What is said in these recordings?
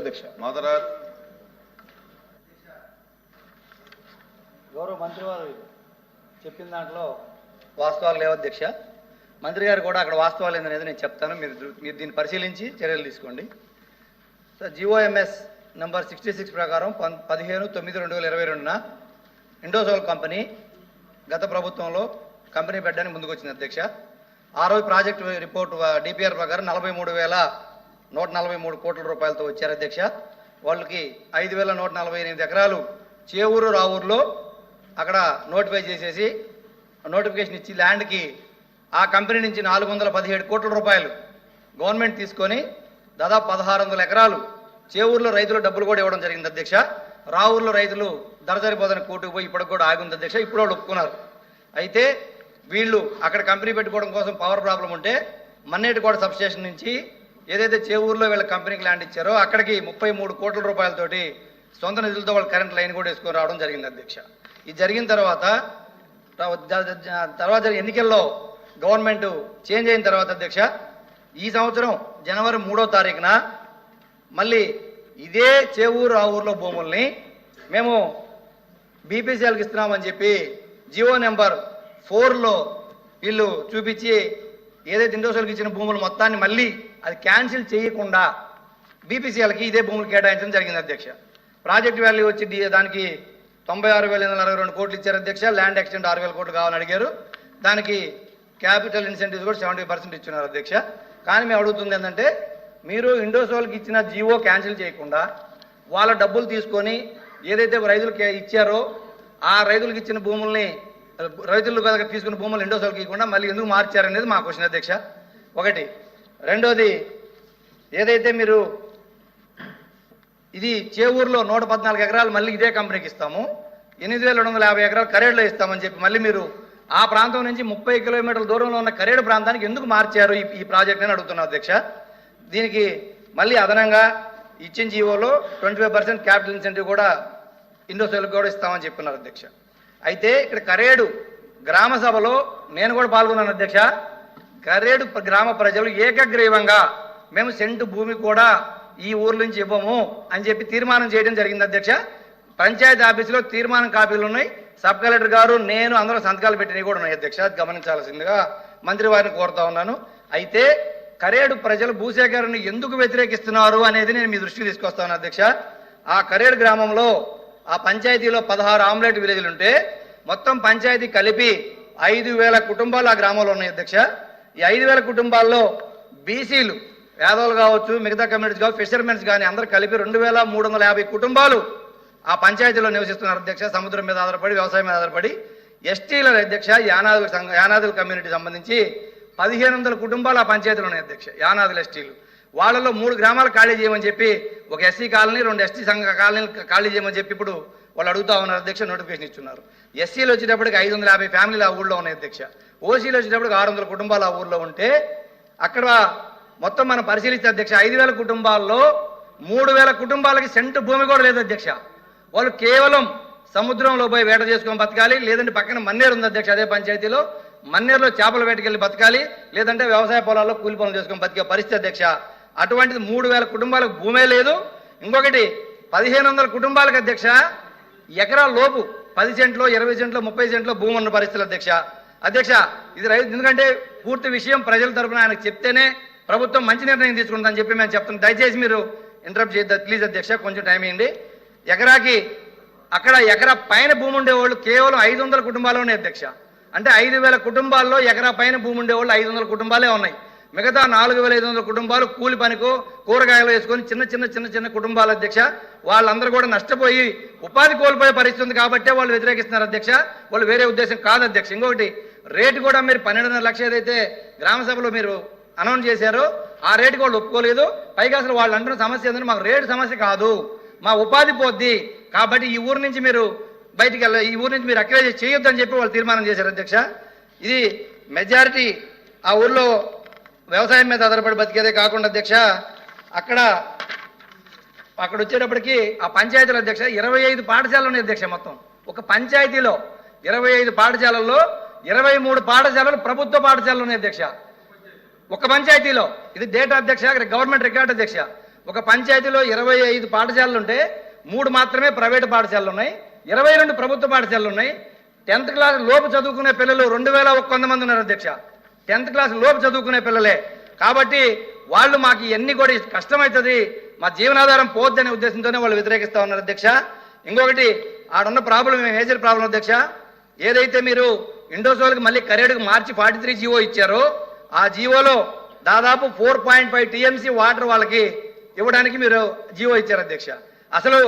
అధ్యక్ష మాధవరావు గౌరవ మంత్రి వారు చెప్పిన దాంట్లో వాస్తవాలు లేవు అధ్యక్ష. మంత్రి గారు కూడా అక్కడ వాస్తవాలు ఏందనేది నేను చెప్తాను, మీరు దీన్ని పరిశీలించి చర్యలు తీసుకోండి. సార్, జిఓఎంఎస్ నంబర్ 66 ప్రకారం 15/9/2022న ఇండోసోల్ కంపెనీ గత ప్రభుత్వంలో కంపెనీ పెట్టడానికి ముందుకు వచ్చింది అధ్యక్ష. ఆ రోజు ప్రాజెక్టు రిపోర్ట్ డిపిఆర్ ప్రకారం 43,143 కోట్ల రూపాయలతో వచ్చారు అధ్యక్ష. వాళ్ళకి 5,148 ఎకరాలు చేవూరు రావూరులో అక్కడ నోటిఫై చేసేసి నోటిఫికేషన్ ఇచ్చి ల్యాండ్కి ఆ కంపెనీ నుంచి 417 కోట్ల రూపాయలు గవర్నమెంట్ తీసుకొని దాదాపు 1,600 ఎకరాలు చేవూరులో రైతులు డబ్బులు కూడా ఇవ్వడం జరిగింది అధ్యక్ష. రావూరులో రైతులు ధర సరిపోదని కోర్టుకు పోయి ఇప్పటికి కూడా ఆగి ఉంది అధ్యక్ష. ఇప్పుడు వాళ్ళు ఒప్పుకున్నారు. అయితే వీళ్ళు అక్కడ కంపెనీ పెట్టుకోవడం కోసం పవర్ ప్రాబ్లం ఉంటే మన్నేటికోట సబ్స్టేషన్ నుంచి ఏదైతే చేవూరులో వీళ్ళ కంపెనీకి ల్యాండ్ ఇచ్చారో అక్కడికి 33 కోట్ల రూపాయలతోటి సొంత నిధులతో వాళ్ళు కరెంట్ లైన్ కూడా వేసుకొని రావడం జరిగింది అధ్యక్ష. ఇది జరిగిన తర్వాత ఎన్నికల్లో గవర్నమెంట్ చేంజ్ అయిన తర్వాత అధ్యక్ష, ఈ సంవత్సరం జనవరి 3వ తారీఖున మళ్ళీ ఇదే చేవూరు ఆ ఊర్లో భూముల్ని మేము బీపీసీఎల్కి ఇస్తున్నామని చెప్పి జియో నెంబర్ 4లో వీళ్ళు చూపించి ఏదైతే ఇండోసోల్కి ఇచ్చిన భూములు మొత్తాన్ని మళ్ళీ అది క్యాన్సిల్ చేయకుండా బీపీసీఎల్కి ఇదే భూములు కేటాయించడం జరిగింది అధ్యక్ష. ప్రాజెక్ట్ వాల్యూ వచ్చి దానికి 96,862 కోట్లు ఇచ్చారు అధ్యక్ష. ల్యాండ్ ఎక్స్టెండ్ 6,000 కోట్లు కావాలని అడిగారు. దానికి క్యాపిటల్ ఇన్సెంటివ్స్ కూడా 70% ఇచ్చున్నారు అధ్యక్ష. కానీ మేము అడుగుతుంది ఏంటంటే, మీరు ఇండోసోల్కి ఇచ్చిన జీవో క్యాన్సిల్ చేయకుండా వాళ్ళ డబ్బులు తీసుకొని ఏదైతే రైతులకి ఇచ్చారో ఆ రైతులకు ఇచ్చిన భూముల్ని రైతులు తీసుకున్న భూములు ఇండోసోల్కి ఇవ్వకుండా మళ్ళీ ఎందుకు మార్చారనేది మా క్వశ్చన్ అధ్యక్ష. ఒకటి. రెండోది, ఏదైతే మీరు ఇది చేవూరులో 114 ఎకరాలు మళ్ళీ ఇదే కంపెనీకి ఇస్తాము, 8,250 ఎకరాలు కరేడులో ఇస్తామని చెప్పి మళ్ళీ మీరు ఆ ప్రాంతం నుంచి 30 కిలోమీటర్ల దూరంలో ఉన్న కరేడు ప్రాంతానికి ఎందుకు మార్చారు ఈ ప్రాజెక్ట్ అని అడుగుతున్నాను అధ్యక్ష. దీనికి మళ్ళీ అదనంగా ఇచ్చిన జీవోలో 25% క్యాపిటల్ ఇన్సెంటివ్ కూడా ఇండోసోల్కి కూడా ఇస్తామని చెప్తున్నారు అధ్యక్ష. అయితే ఇక్కడ కరేడు గ్రామ సభలో నేను కూడా పాల్గొన్నాను అధ్యక్ష. కరేడు గ్రామ ప్రజలు ఏకగ్రీవంగా మేము సెంటు భూమి కూడా ఈ ఊర్ల నుంచి ఇవ్వము అని చెప్పి తీర్మానం చేయడం జరిగింది అధ్యక్ష. పంచాయతీ ఆఫీసులో తీర్మానం కాపీలు ఉన్నాయి. సబ్ కలెక్టర్ గారు నేను అందరూ సంతకాలు పెట్టినవి కూడా ఉన్నాయి అధ్యక్ష. గమనించాల్సిందిగా మంత్రి వారిని కోరుతా ఉన్నాను. అయితే కరేడు ప్రజలు భూసేకరణను ఎందుకు వ్యతిరేకిస్తున్నారు అనేది నేను మీ దృష్టికి తీసుకొస్తాను అధ్యక్ష. ఆ కరేడు గ్రామంలో ఆ పంచాయతీలో 16 ఆమ్లెట్ విలేజ్లు ఉంటే మొత్తం పంచాయతీ కలిపి 5,000 కుటుంబాలు ఆ గ్రామంలో ఉన్నాయి అధ్యక్ష. ఈ 5,000 కుటుంబాల్లో బీసీలు, యాదవులు కావచ్చు, మిగతా కమ్యూనిటీస్ కావచ్చు, ఫిషర్మెన్స్ కానీ అందరూ కలిపి 2,350 కుటుంబాలు ఆ పంచాయతీలో నివసిస్తున్నారు అధ్యక్ష. సముద్రం మీద ఆధారపడి, వ్యవసాయం మీద ఆధారపడి. ఎస్టీల అధ్యక్ష, యానాదుల కమ్యూనిటీ సంబంధించి 1,500 కుటుంబాలు ఆ పంచాయతీలో ఉన్నాయి అధ్యక్ష. యానాదుల ఎస్టీలు. వాళ్ళలో 3 గ్రామాలు ఖాళీ చేయమని చెప్పి, ఒక ఎస్సీ కాలనీ, 2 ఎస్టీ సంఘ కాలనీలు ఖాళీ చేయమని చెప్పి ఇప్పుడు వాళ్ళు అడుగుతా ఉన్నారు అధ్యక్ష. నోటిఫికేషన్ ఇస్తున్నారు. ఎస్సీలు వచ్చేటప్పటికి 550 ఫ్యామిలీలు ఆ ఊళ్ళో ఉన్నాయి అధ్యక్ష. ఓసీలు వచ్చేటప్పటికి 600 కుటుంబాలు ఆ ఊళ్ళో ఉంటే అక్కడ మొత్తం మనం పరిశీలిస్తే అధ్యక్ష 5,000 కుటుంబాల్లో 3,000 కుటుంబాలకి సెంటు భూమి కూడా లేదు అధ్యక్ష. వాళ్ళు కేవలం సముద్రంలో పోయి వేట చేసుకొని బతకాలి, లేదంటే పక్కన మన్నేరు ఉంది అధ్యక్ష. అదే పంచాయతీలో మన్నేరులో చేపల వేటకెళ్ళి బతకాలి, లేదంటే వ్యవసాయ పొలాల్లో కూలి పనులు చేసుకొని బతికే పరిస్థితి అధ్యక్ష. అటువంటిది 3,000 కుటుంబాలకు భూమే లేదు. ఇంకొకటి 1,500 కుటుంబాలకు అధ్యక్ష ఎకరాల లోపు 10 సెంట్లో, 20 సెంట్లో, 30 సెంట్లో భూమి ఉన్న పరిస్థితులు అధ్యక్ష. ఇది రైతు, ఎందుకంటే పూర్తి విషయం ప్రజల తరఫున ఆయనకు చెప్తేనే ప్రభుత్వం మంచి నిర్ణయం తీసుకుంటుందని చెప్పి మేము చెప్తున్నాం. దయచేసి మీరు ఇంటరప్ట్ చేయొద్దు ప్లీజ్ అధ్యక్ష, కొంచెం టైం ఇవ్వండి. ఎకరా పైన భూమి ఉండేవాళ్ళు కేవలం 500 కుటుంబాలు ఉన్నాయి అధ్యక్ష. అంటే 5,000 కుటుంబాల్లో ఎకరా పైన భూమి ఉండేవాళ్ళు 500 కుటుంబాలే ఉన్నాయి. మిగతా 4,500 కుటుంబాలు కూలి పనికో కూరగాయలు వేసుకొని చిన్న కుటుంబాలు అధ్యక్ష. వాళ్ళందరూ కూడా నష్టపోయి ఉపాధి కోల్పోయే పరిస్థితి ఉంది కాబట్టే వాళ్ళు వ్యతిరేకిస్తున్నారు అధ్యక్ష. వాళ్ళు వేరే ఉద్దేశం కాదు అధ్యక్ష. ఇంకొకటి, రేటు కూడా మీరు 12.5 లక్షలు ఏదైతే గ్రామ సభలో మీరు అనౌన్స్ చేశారో ఆ రేటుకి వాళ్ళు ఒప్పుకోలేదు. పైగా అసలు వాళ్ళు అంటున్న సమస్య ఏంటంటే, మాకు రేటు సమస్య కాదు, మా ఉపాధి పోద్ది, కాబట్టి ఈ ఊరు నుంచి మీరు బయటికి ఈ ఊరు నుంచి మీరు అక్వైజ్ చేయొద్దు అని చెప్పి వాళ్ళు తీర్మానం చేశారు అధ్యక్ష. ఇది మెజారిటీ ఆ ఊర్లో వ్యవసాయం మీద ఆధారపడి బతికేదే కాకుండా అధ్యక్ష, అక్కడ వచ్చేటప్పటికి ఆ పంచాయతీల అధ్యక్ష 25 పాఠశాలలు ఉన్నాయి అధ్యక్ష. మొత్తం ఒక పంచాయతీలో 25 పాఠశాలల్లో 23 పాఠశాలలు ప్రభుత్వ పాఠశాలలు ఉన్నాయి అధ్యక్ష. ఒక పంచాయతీలో. ఇది డేటా అధ్యక్ష, గవర్నమెంట్ రికార్డ్ అధ్యక్ష. ఒక పంచాయతీలో 25 పాఠశాలలు ఉంటే 3 మాత్రమే ప్రైవేటు పాఠశాలలు ఉన్నాయి, 22 ప్రభుత్వ పాఠశాలలు ఉన్నాయి. 10th క్లాస్ లోపు చదువుకునే పిల్లలు 2100 మంది ఉన్నారు అధ్యక్ష. 10th క్లాస్ లోపు చదువుకునే పిల్లలే. కాబట్టి వాళ్ళు మాకు ఇవన్నీ కూడా కష్టమవుతుంది, మా జీవనాధారం పోద్దనే ఉద్దేశంతోనే వాళ్ళు వ్యతిరేకిస్తా ఉన్నారు అధ్యక్ష. ఇంకొకటి ఆడున్న ప్రాబ్లం మేజర్ ప్రాబ్లం అధ్యక్ష, ఏదైతే మీరు ఇండోసోల్కి మళ్ళీ కరేడుకు మార్చి 43 జీవో ఇచ్చారో ఆ జీవోలో దాదాపు 4.5 టీఎంసీ వాటర్ వాళ్ళకి ఇవ్వడానికి మీరు జీవో ఇచ్చారు అధ్యక్ష. అసలు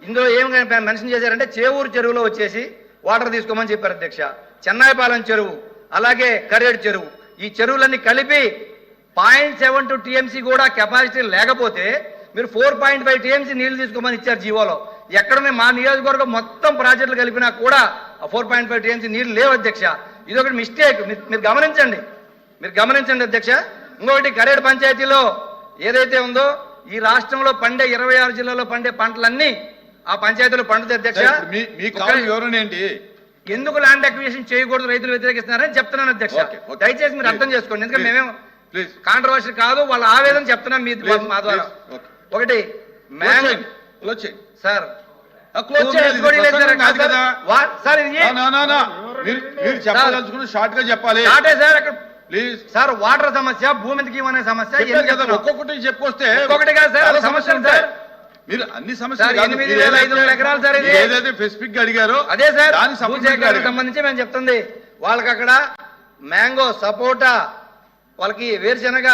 ఇందులో ఏం మెన్షన్ చేశారంటే చేవూరు చెరువులో వచ్చేసి వాటర్ తీసుకోమని చెప్పారు అధ్యక్ష. చెన్నాయిపాలెం చెరువు అలాగే కరేడు చెరువు ఈ చెరువులన్నీ కలిపి 0.72 టీఎంసీ కూడా కెపాసిటీ లేకపోతే మీరు 4.5 టీఎంసీ నీళ్లు తీసుకోమని ఇచ్చారు జీవోలో. ఎక్కడనే మా నియోజకవర్గం మొత్తం ప్రాజెక్టులు కలిపినా కూడా 4.5 టీఎంసీ నీళ్లు లేవు అధ్యక్ష. ఇది ఒకటి మిస్టేక్, మీరు గమనించండి అధ్యక్ష. ఇంకొకటి కరేడు పంచాయతీలో ఏదైతే ఉందో ఈ రాష్ట్రంలో పండే 26 జిల్లాలో పండే పంటలన్నీ ఆ పంచాయతీలో పండుతాయి అధ్యక్ష. ఎందుకు ల్యాండ్ అక్విజిషన్ చేయకూడదు రైతులు వ్యతిరేకిస్తున్నారని చెప్తున్నాను అధ్యక్ష. దయచేసి మీరు అర్థం చేసుకోండి, ఎందుకంటే మేమేం కాంట్రవర్షీ కాదు, వాళ్ళ ఆవేదన చెప్తున్నాం మీ మా ద్వారా. ఒకటి సార్ సార్ వాటర్ సమస్య, భూమి అనే సమస్య ఒక్కొక్కటి చెప్పుకొస్తే ఒక్కొక్కటి కాదు సార్ సమస్యలు సార్. మీరు అన్ని సమస్యలు 8,500 ఎకరాలు సార్ ఏదైతే స్పెసిఫిక్ గా అడిగారో అదే సార్ భూసేకరణకు సంబంధించి మేము చెప్తుంది. వాళ్ళకి అక్కడ మ్యాంగో, సపోటా, వాళ్ళకి వేరుశెనగ,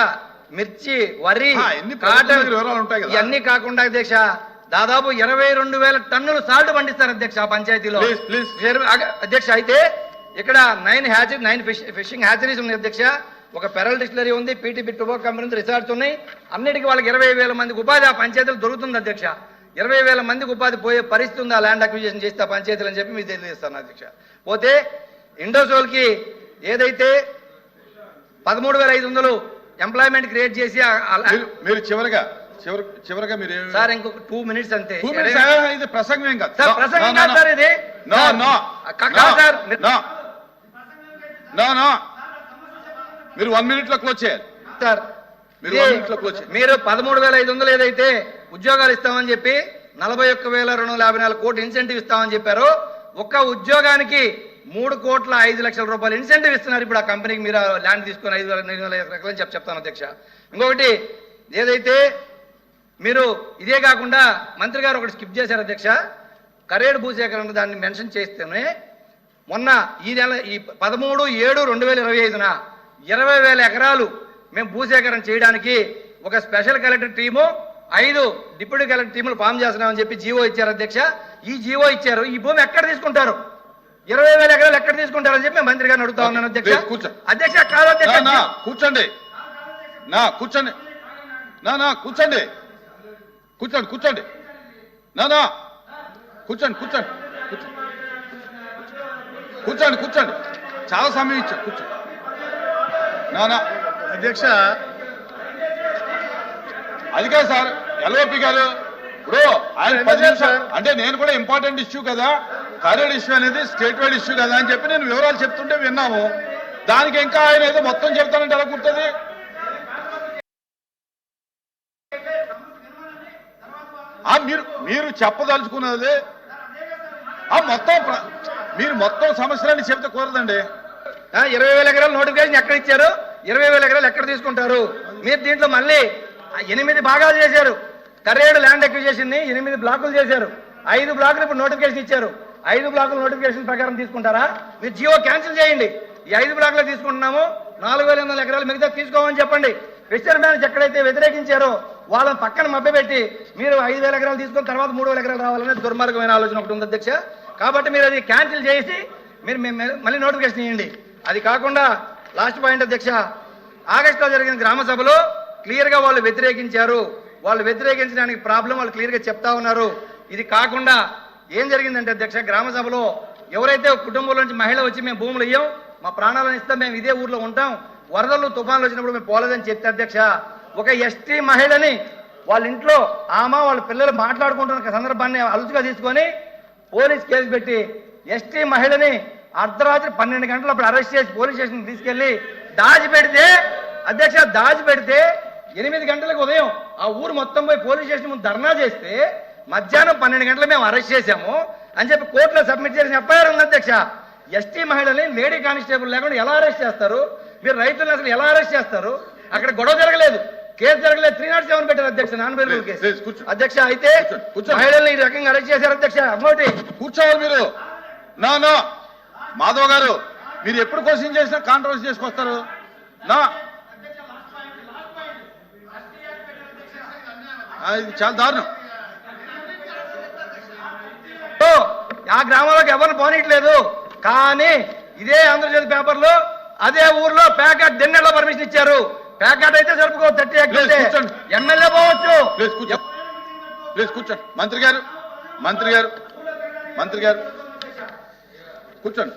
మిర్చి, వరి, కాటన్ ఇవన్నీ కాకుండా అధ్యక్ష దాదాపు 22,000 టన్నులు సాల్ట్ పండిస్తారు అధ్యక్ష ఆ పంచాయతీలో అధ్యక్ష. అయితే ఇక్కడ 9 ఫిషింగ్ హ్యాచరీస్ ఉన్నాయి అధ్యక్ష, ఒక పెరల్ డిస్టిలరీ ఉంది, పీటీపీ టొబాకో కంపెనీ రిసార్ట్స్ ఉన్నాయి. అన్నిటికీ వాళ్ళకి 20,000 మందికి ఉపాధి ఆ పంచాయతీలు దొరుకుతుంది అధ్యక్ష. 20,000 మందికి ఉపాధి పోయే పరిస్థితి ఉంది ఆ ల్యాండ్ అక్విజిషన్ చేస్తే ఆ పంచాయతీలు అని చెప్పి మీకు తెలియజేస్తాను అధ్యక్ష. పోతే ఇండోసోల్కి ఏదైతే 13,500 ఎంప్లాయ్మెంట్ క్రియేట్ చేసి మీరు చివరగా మీరు సార్ ఇంకొక 2 మినిట్స్ అంతే. ఇది ప్రసంగం కాదు సార్, ప్రసంగం కాదు సార్ ఇది. మీరు 1 minute లో క్లోజ్ చేయాలి సార్. మీరు 13,500 ఏదైతే ఉద్యోగాలు ఇస్తామని చెప్పి 41,254 కోట్లు ఇన్సెంటివ్ ఇస్తామని చెప్పారో ఒక్క ఉద్యోగానికి 3,05,00,000 రూపాయలు ఇన్సెంటివ్ ఇస్తున్నారు ఇప్పుడు ఆ కంపెనీకి. మీరు ల్యాండ్ తీసుకొని 5,900 ఎకరాలని చెప్తాను అధ్యక్ష. ఇంకొకటి ఏదైతే మీరు ఇదే కాకుండా మంత్రి గారు ఒకటి స్కిప్ చేశారు అధ్యక్ష, కరేడు భూసేకరణ దాన్ని మెన్షన్ చేస్తేనే మొన్న ఈ నెల ఈ 13/7/2025న 20,000 ఎకరాలు మేము భూసేకరణ చేయడానికి ఒక special collector team 5 deputy collector టీములు ఫామ్ చేస్తున్నామని చెప్పి జీవో ఇచ్చారు అధ్యక్ష. ఈ జీవో ఇచ్చారు, ఈ భూమి ఎక్కడ తీసుకుంటారు? 20,000 ఎకరాలు ఎక్కడ తీసుకుంటారని చెప్పి మంత్రి గారిని అడుగుతా ఉన్నాను అధ్యక్ష. అధ్యక్ష కాదు అధ్యక్ష, కూర్చోండి కూర్చోండి కూర్చోండి కూర్చోండి కూర్చోండి చాలా సమయం ఇచ్చా కూర్చోండి అధ్యక్ష. అది కాదు సార్ ఎల్ఓపి గారు, ఇప్పుడు ఆయన 10 నిమిషాలు అంటే నేను కూడా ఇంపార్టెంట్ ఇష్యూ కదా, కరేడ్ ఇష్యూ అనేది స్టేట్ వైడ్ ఇష్యూ కదా అని చెప్పి నేను వివరాలు చెప్తుంటే విన్నాము. దానికి ఇంకా ఆయన ఏదో మొత్తం చెప్తానంటే ఎలా కుడుతుంది? మీరు చెప్పదలుచుకున్నది మీరు మొత్తం సమస్యలని చెప్తే కూరదండి. 20,000 ఎకరాలు నోటిఫికేషన్ ఎక్కడ ఇచ్చారు? 20,000 ఎకరాలు ఎక్కడ తీసుకుంటారు? మీరు దీంట్లో మళ్ళీ 8 భాగాలు చేశారు. కరేడు ల్యాండ్ అక్విజిషన్ ని 8 బ్లాకులు చేశారు. 5 బ్లాకులు ఇప్పుడు నోటిఫికేషన్ ఇచ్చారు. 5 బ్లాకుల నోటిఫికేషన్ ప్రకారం తీసుకుంటారా? మీరు జియో క్యాన్సిల్ చేయండి. ఈ 5 బ్లాకులు తీసుకుంటున్నాము, 4,800 ఎకరాలు మిగతా తీసుకోమని చెప్పండి. వెస్టర్న్ బ్యాన్స్ ఎక్కడైతే వ్యతిరేకించారో వాళ్ళని పక్కన మభ్యపెట్టి మీరు 5,000 ఎకరాలు తీసుకొని తర్వాత 3,000 ఎకరాలు రావాలనే దుర్మార్గమైన ఆలోచన ఒకటి ఉంది అధ్యక్ష. కాబట్టి మీరు అది క్యాన్సిల్ చేసి మీరు మళ్ళీ నోటిఫికేషన్ ఇవ్వండి. అది కాకుండా లాస్ట్ పాయింట్ అధ్యక్ష, ఆగస్టులో జరిగిన గ్రామ సభలో క్లియర్గా వాళ్ళు వ్యతిరేకించారు. వాళ్ళు వ్యతిరేకించడానికి ప్రాబ్లం వాళ్ళు క్లియర్గా చెప్తా ఉన్నారు. ఇది కాకుండా ఏం జరిగిందంటే అధ్యక్ష, గ్రామ సభలో ఎవరైతే కుటుంబంలో నుంచి మహిళ వచ్చి మేము భూములు ఇయ్యం, మా ప్రాణాలను ఇస్తాం, మేము ఇదే ఊర్లో ఉంటాం, వరదలు తుఫాన్లు వచ్చినప్పుడు మేము పోలేదని చెప్తే అధ్యక్ష, ఒక ఎస్టీ మహిళని వాళ్ళ ఇంట్లో వాళ్ళ పిల్లలు మాట్లాడుకుంటున్న సందర్భాన్ని అలుసుగా తీసుకొని పోలీస్ కేసు పెట్టి ఎస్టీ మహిళని అర్ధరాత్రి 12 గంటలు అప్పుడు అరెస్ట్ చేసి పోలీస్ స్టేషన్ తీసుకెళ్లి దాచిపెడితే అధ్యక్ష, 8 గంటలకు ఉదయం ఆ ఊరు మొత్తం పోయి పోలీస్ స్టేషన్ ముందు ధర్నా చేస్తే మధ్యాహ్నం 12 గంటలకు మేము అరెస్ట్ చేశాము అని చెప్పి కోర్టులో సబ్మిట్ చేసిన ఎఫ్ఐఆర్ ఉంది అధ్యక్ష. ఎస్టీ మహిళల్ని లేడీ కానిస్టేబుల్ లేకుండా ఎలా అరెస్ట్ చేస్తారు? మీరు రైతులను అసలు ఎలా అరెస్ట్ చేస్తారు? అక్కడ గొడవ జరగలేదు, కేసు జరగలేదు, 307 పెట్టారు అధ్యక్ష, నాన్ బెయిలబుల్ కేసు. ప్లీజ్ కూర్చో. అధ్యక్ష అయితే కూర్చో. మహిళల్ని ఈ రకంగా అరెస్ట్ చేశారు అధ్యక్ష. అమ్మోటి కూర్చోవాలి మీరు. నో మాధవ్ గారు, మీరు ఎప్పుడు క్వశ్చన్ చేసినా కాంట్రవర్సీ చేసుకొస్తారు. ఇది చాలా దారుణం. ఆ గ్రామంలోకి ఎవరిని పోనీయట్లేదు, కానీ ఇదే ఆంధ్రజ్యోతి పేపర్లో అదే ఊర్లో ప్యాకెట్ డిన్నర్లో పర్మిషన్ ఇచ్చారు. ప్యాకెట్ అయితే సరుపుకో 30 కూర్చోండి. ఎమ్మెల్యే పోవచ్చు. ప్లీజ్ కూర్చోండి. మంత్రి గారు కూర్చోండి.